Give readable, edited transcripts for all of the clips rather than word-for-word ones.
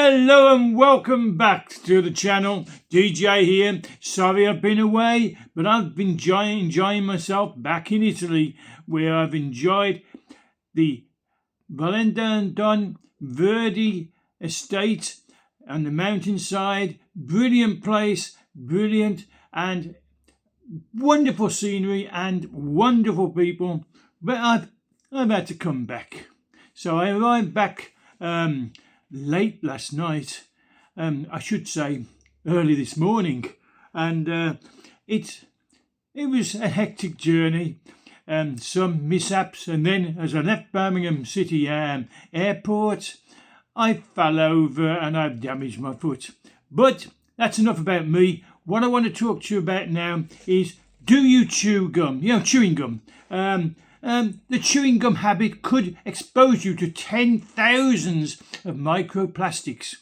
Hello and welcome back to the channel. DJ here. Sorry I've been away, but I've been enjoying myself back in Italy, where I've enjoyed the Valendon Verdi estate and the mountainside. Brilliant place, brilliant and wonderful scenery and wonderful people. But I've had to come back. So I arrived back late last night, I should say early this morning, and it was a hectic journey, some mishaps, and then as I left Birmingham City airport, I fell over and I've damaged my foot. But that's enough about me. What I want to talk to you about now is, do you chew gum? Chewing gum. The chewing gum habit could expose you to 10,000s of microplastics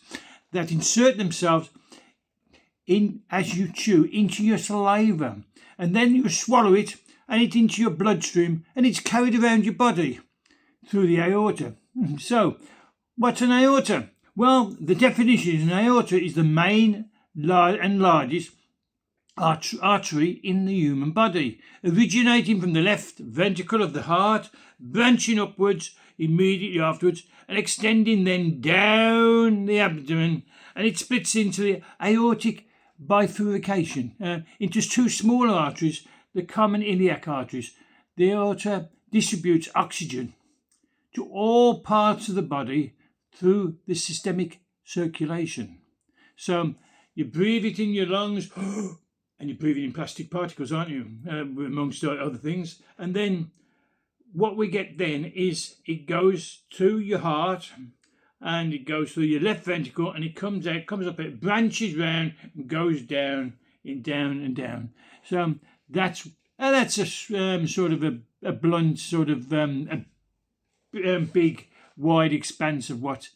that insert themselves in as you chew into your saliva, and then you swallow it and it's into your bloodstream and it's carried around your body through the aorta. So, what's an aorta? Well, the definition is an aorta is the main and largest artery in the human body, originating from the left ventricle of the heart, branching upwards immediately afterwards and extending then down the abdomen, and it splits into the aortic bifurcation into two smaller arteries, the common iliac arteries. The aorta distributes oxygen to all parts of the body through the systemic circulation. So you breathe it in your lungs and you're breathing in plastic particles, aren't you, amongst other things. And then what we get then is it goes to your heart and it goes through your left ventricle and it comes up, it branches round and goes down and down and down. So that's a sort of a blunt sort of big wide expanse of what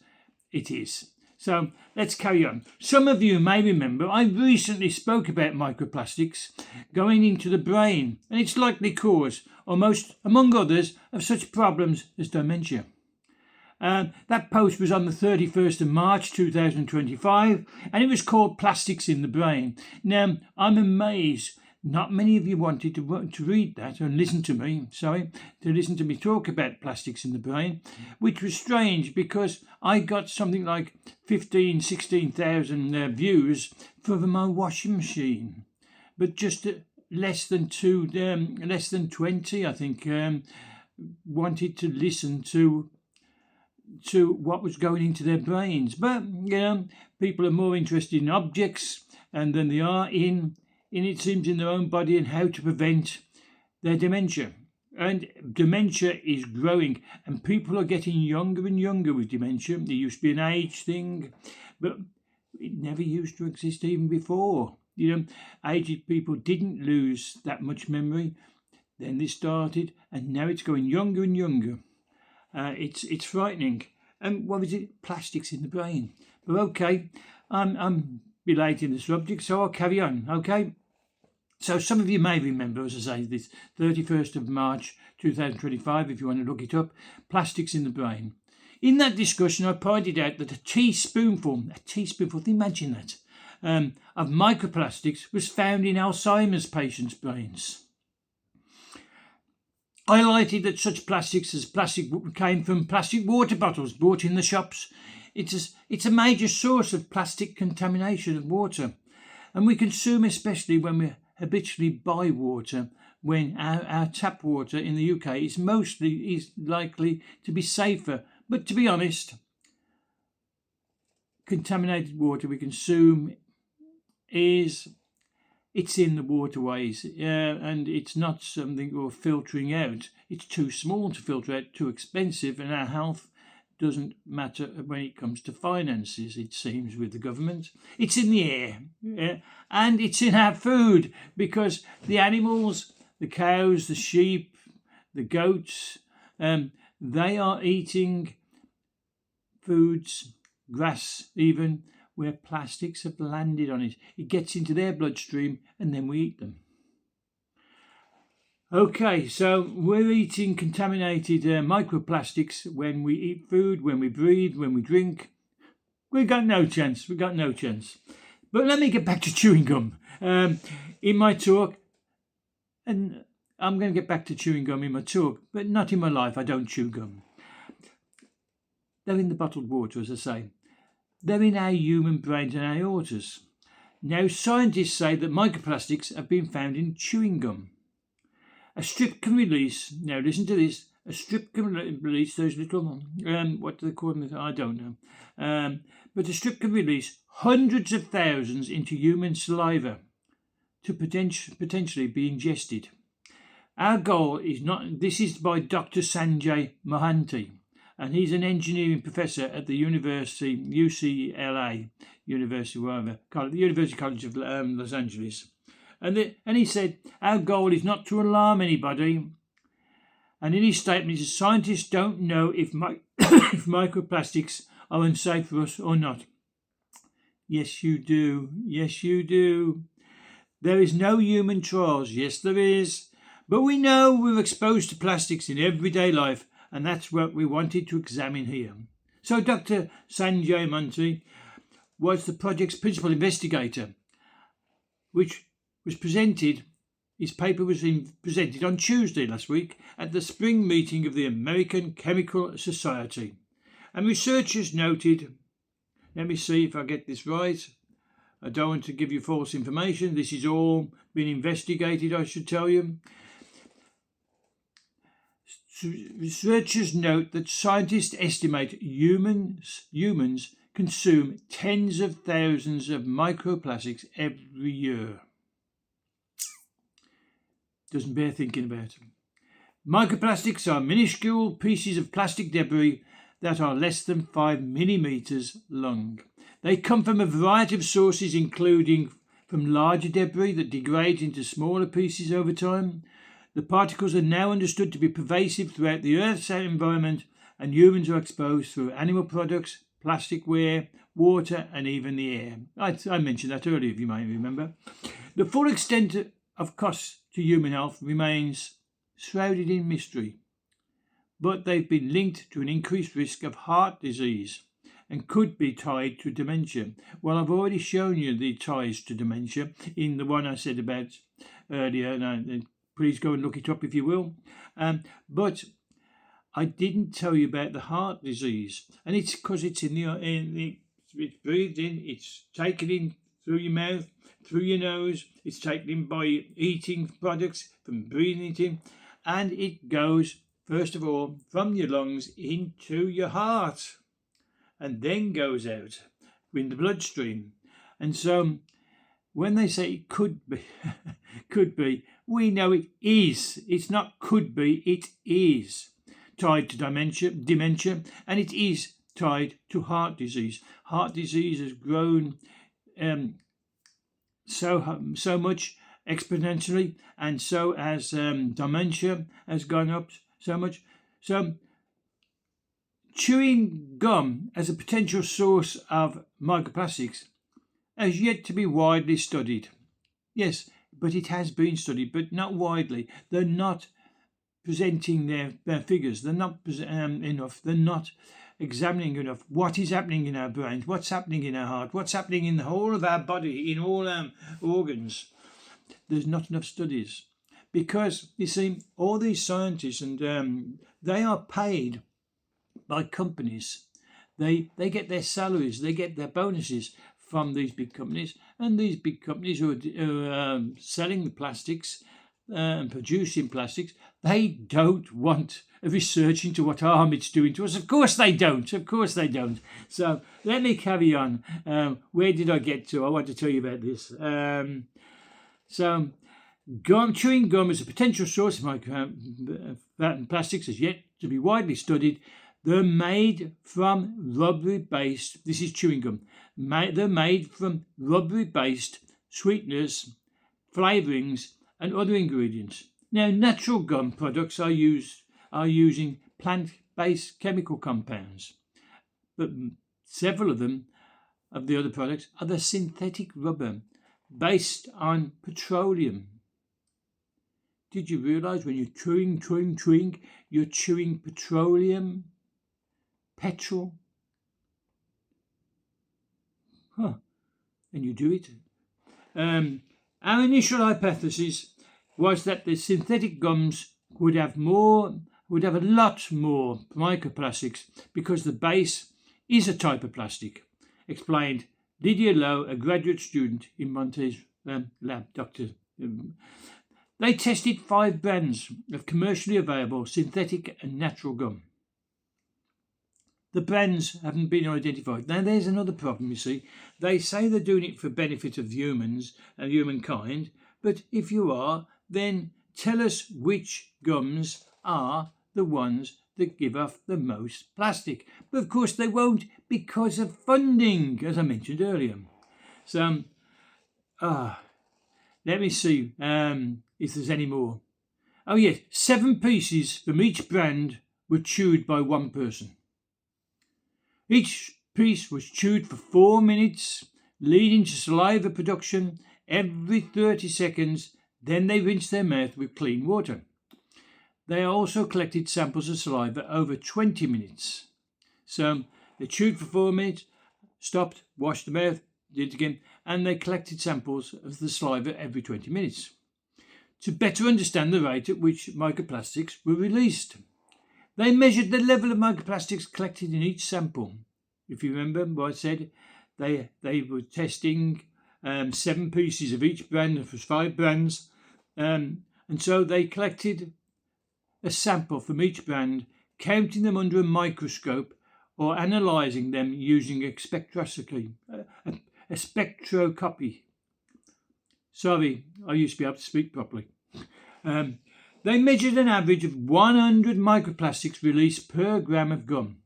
it is. So let's carry on. Some of you may remember I recently spoke about microplastics going into the brain and its likely cause, among others, of such problems as dementia. That post was on the 31st of March 2025 and it was called Plastics in the Brain. Now, I'm amazed not many of you wanted to read that and listen to me, talk about plastics in the brain, which was strange because I got something like 16,000 views for my washing machine, but just less than 20, I think, wanted to listen to what was going into their brains. But people are more interested in objects and than they are in it seems in their own body and how to prevent their dementia. And dementia is growing and people are getting younger and younger with dementia. There used to be an age thing, but it never used to exist even before. Aged people didn't lose that much memory. Then they started and now it's going younger and younger. It's frightening. And what is it? Plastics in the brain. But okay, I'm belating the subject, so I'll carry on, okay? So some of you may remember, as I say, this 31st of March 2025, if you want to look it up, plastics in the brain. In that discussion, I pointed out that a teaspoonful, imagine that, of microplastics was found in Alzheimer's patients' brains. I highlighted that such plastics as plastic came from plastic water bottles bought in the shops. It's a major source of plastic contamination of water, and we consume, especially when we habitually buy water, when our tap water in the UK is likely to be safer. But to be honest, contaminated water we consume it's in the waterways, and it's not something we're filtering out. It's too small to filter out, too expensive, and our health doesn't matter when it comes to finances, it seems, with the government. It's in the air, and it's in our food, because the animals, the cows, the sheep, the goats, they are eating foods, grass even, where plastics have landed on it. It gets into their bloodstream and then we eat them. Okay, so we're eating contaminated microplastics when we eat food, when we breathe, when we drink. We got no chance. We got no chance. But let me get back to chewing gum. In my talk, and I'm going to get back to chewing gum in my talk, but not in my life. I don't chew gum. They're in the bottled water, as I say. They're in our human brains and aortas. Now, scientists say that microplastics have been found in chewing gum. A strip can release, now listen to this, a strip can release those little, what do they call them? I don't know. But a strip can release hundreds of thousands into human saliva to potentially be ingested. Our goal is not, this is by Dr. Sanjay Mohanty, and he's an engineering professor at the University, UCLA, University College of Los Angeles. And he said, our goal is not to alarm anybody. And in his statement, he says, scientists don't know if if microplastics are unsafe for us or not. Yes, you do. Yes, you do. There is no human trials. Yes, there is. But we know we're exposed to plastics in everyday life, and that's what we wanted to examine here. So Dr. Sanjay Mohanty was the project's principal investigator, which was presented. His paper was presented on Tuesday last week at the spring meeting of the American Chemical Society. And researchers noted, let me see if I get this right. I don't want to give you false information. This has all been investigated, I should tell you. Researchers note that scientists estimate humans consume tens of thousands of microplastics every year. Doesn't bear thinking about. Microplastics are minuscule pieces of plastic debris that are less than 5 millimeters long. They come from a variety of sources, including from larger debris that degrades into smaller pieces over time. The particles are now understood to be pervasive throughout the Earth's environment, and humans are exposed through animal products, plasticware, water, and even the air. I mentioned that earlier, if you may remember. The full extent of costs to human health remains shrouded in mystery, but they've been linked to an increased risk of heart disease and could be tied to dementia. Well, I've already shown you the ties to dementia in the one I said about earlier. Please go and look it up if you will. But I didn't tell you about the heart disease, and it's because it's it's breathed in, it's taken in through your mouth, through your nose, it's taken in by eating products, from breathing it in, and it goes, first of all, from your lungs into your heart, and then goes out in the bloodstream. And so when they say it could be, could be, we know it is. It's not could be, it is tied to dementia, and it is tied to heart disease. Heart disease has grown so much exponentially, and so as dementia has gone up so much. So chewing gum as a potential source of microplastics has yet to be widely studied. Yes, but it has been studied, but not widely. They're not presenting their figures. They're not enough. They're not examining enough what is happening in our brains, what's happening in our heart, what's happening in the whole of our body, in all our organs. There's not enough studies because, you see, all these scientists, and they are paid by companies. They get their salaries, they get their bonuses from these big companies, and these big companies who are selling the plastics and producing plastics, they don't want research into what harm it's doing to us. Of course they don't. Of course they don't. So let me carry on. Where did I get to? I want to tell you about this. Chewing gum is a potential source of microplastics has yet to be widely studied. They're made from rubbery-based, this is chewing gum, they're made from rubbery-based sweeteners, flavourings, and other ingredients. Now, natural gum products are using plant-based chemical compounds, but several of them, of the other products, are the synthetic rubber based on petroleum. Did you realise when you're chewing, you're chewing petroleum? Petrol. And you do it. Our initial hypothesis was that the synthetic gums would have a lot more microplastics because the base is a type of plastic, explained Lydia Lowe, a graduate student in Monte's lab. They tested 5 brands of commercially available synthetic and natural gum. The brands haven't been identified. Now, there's another problem, you see. They say they're doing it for benefit of humans and humankind, but if you are, then tell us which gums are the ones that give off the most plastic. But of course they won't because of funding, as I mentioned earlier. So, let me see if there's any more. Oh yes, 7 pieces from each brand were chewed by one person. Each piece was chewed for 4 minutes, leading to saliva production every 30 seconds. Then they rinsed their mouth with clean water. They also collected samples of saliva over 20 minutes. So they chewed for 4 minutes, stopped, washed the mouth, did it again, and they collected samples of the saliva every 20 minutes to better understand the rate at which microplastics were released. They measured the level of microplastics collected in each sample. If you remember what I said, they were testing 7 pieces of each brand. There was 5 brands, and so they collected a sample from each brand, counting them under a microscope or analysing them using a spectroscopy. Sorry, I used to be able to speak properly. They measured an average of 100 microplastics released per gram of gum.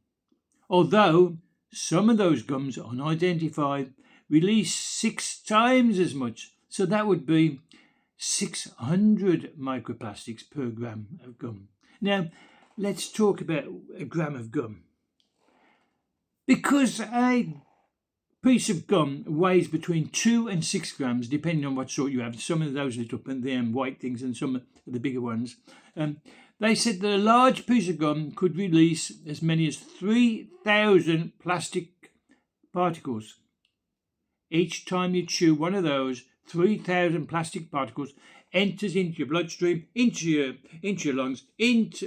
Although some of those gums, unidentified, release 6 times as much. So that would be 600 microplastics per gram of gum. Now, let's talk about a gram of gum. Because a piece of gum weighs between 2 and 6 grams, depending on what sort you have. Some of those little white things and some of the bigger ones. They said that a large piece of gum could release as many as 3,000 plastic particles. Each time you chew one of those, 3,000 plastic particles enters into your bloodstream, into your lungs, into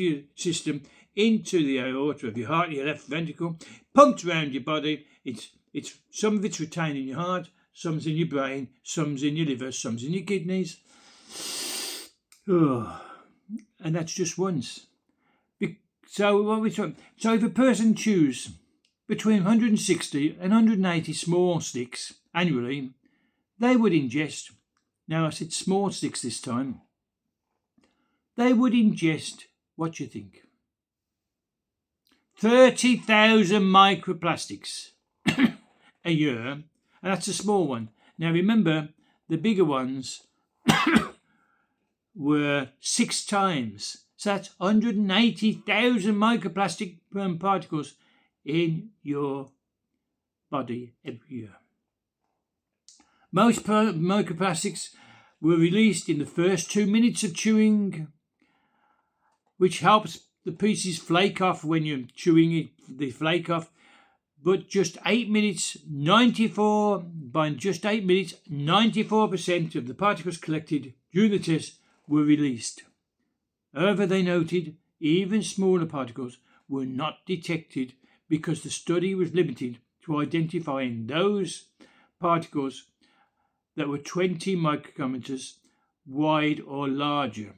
your system, into the aorta of your heart, your left ventricle, pumped around your body. It's some of it's retained in your heart, some's in your brain, some's in your liver, some's in your kidneys. And that's just once. So what we talking? So if a person chews between 160 and 180 small sticks annually, they would ingest. Now I said small sticks this time. They would ingest. What do you think? 30,000 microplastics a year, and that's a small one. Now remember, the bigger ones were 6 times. So that's 180,000 microplastic particles in your body every year. Most microplastics were released in the first 2 minutes of chewing, which helps the pieces flake off when you're chewing it. They flake off. But just 8 minutes, 94% of the particles collected during the test were released. However, they noted even smaller particles were not detected because the study was limited to identifying those particles that were 20 micrometers wide or larger.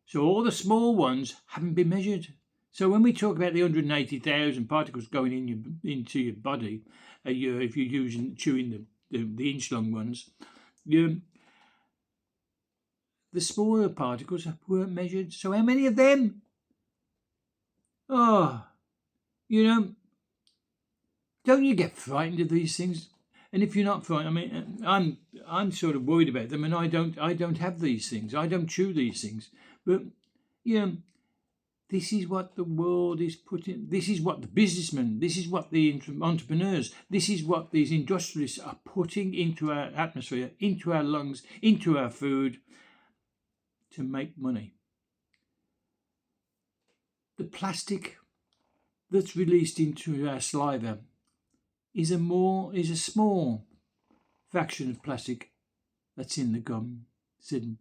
So all the small ones haven't been measured. So when we talk about the 180,000 particles going into your body a year, if you're chewing the inch-long ones, the smaller particles weren't measured. So how many of them? Don't you get frightened of these things? And if you're not frightened, I mean, I'm sort of worried about them, and I don't have these things. I don't chew these things. But this is what the world is putting. This is what the businessmen. This is what the entrepreneurs. This is what these industrialists are putting into our atmosphere, into our lungs, into our food, to make money. The plastic that's released into our saliva is a small fraction of plastic that's in the gum, said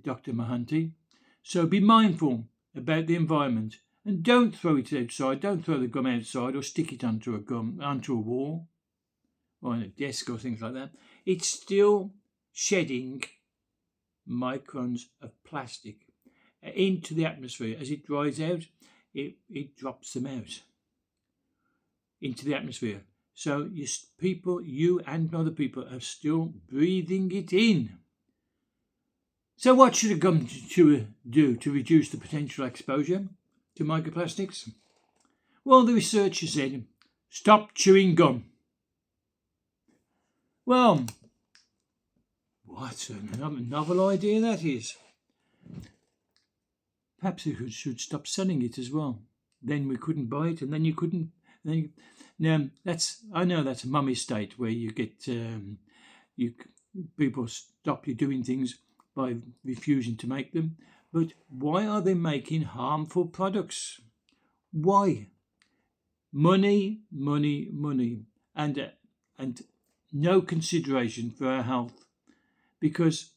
Dr. Mahanti. So be mindful about the environment and don't throw it outside. Don't throw the gum outside or stick it onto a wall or on a desk or things like that. It's still shedding microns of plastic into the atmosphere. As it dries out, it drops them out into the atmosphere. So you and other people are still breathing it in. So what should a gum chewer do to reduce the potential exposure to microplastics? Well, the researcher said, stop chewing gum. Well, what a novel idea that is. Perhaps we should stop selling it as well. Then we couldn't buy it, and then you couldn't. Now I know that's a mummy state where you get people stop you doing things by refusing to make them. But why are they making harmful products? Why? Money, money, money, and no consideration for our health, because.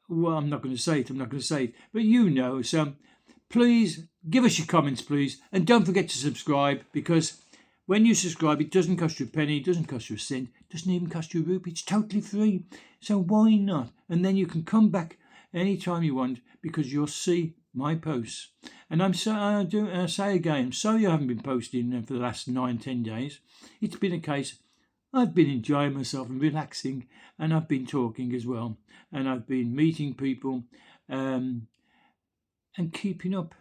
Well, I'm not going to say it, but you know, so please give us your comments, please, and don't forget to subscribe, because when you subscribe, it doesn't cost you a penny, it doesn't cost you a cent, it doesn't even cost you a rupee, it's totally free, so why not? And then you can come back anytime you want, because you'll see my posts. And I say again, I'm sorry I haven't been posting for the last 9-10 days. It's been a case I've been enjoying myself and relaxing, and I've been talking as well, and I've been meeting people and keeping up.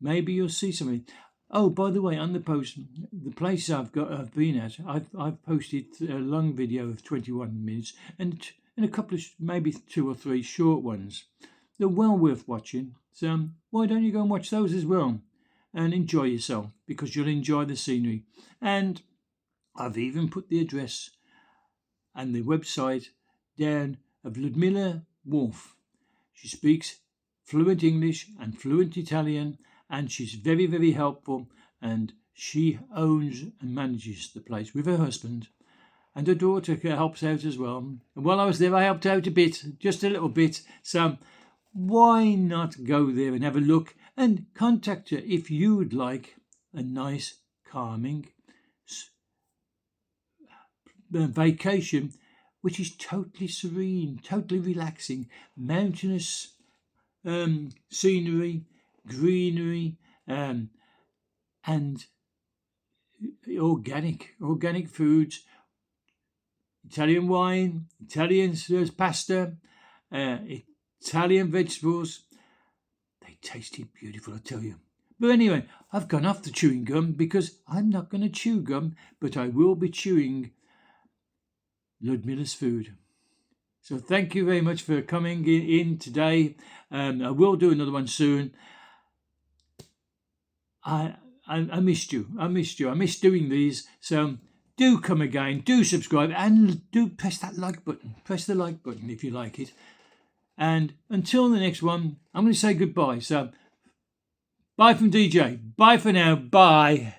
Maybe you'll see something. Oh, by the way, on the post, the places I've been at, I've posted a long video of 21 minutes and a couple of maybe 2 or 3 short ones. They're well worth watching. So why don't you go and watch those as well and enjoy yourself, because you'll enjoy the scenery. And I've even put the address and the website down of Ludmila Wolf. She speaks fluent English and fluent Italian, and she's very, very helpful, and she owns and manages the place with her husband. And her daughter helps out as well. And while I was there, I helped out a bit, just a little bit. So why not go there and have a look and contact her if you would like a nice, calming vacation, which is totally serene, totally relaxing, mountainous scenery, greenery, and organic foods, Italian wine, Italian pasta, Italian vegetables. They tasted beautiful, I tell you. But anyway, I've gone off the chewing gum, because I'm not going to chew gum, but I will be chewing Ludmila's food. So thank you very much for coming in today. I will do another one soon. I missed you. I miss doing these. So do come again. Do subscribe and do press that like button. Press the like button if you like it. And until the next one, I'm going to say goodbye. So bye from DJ. Bye for now. Bye.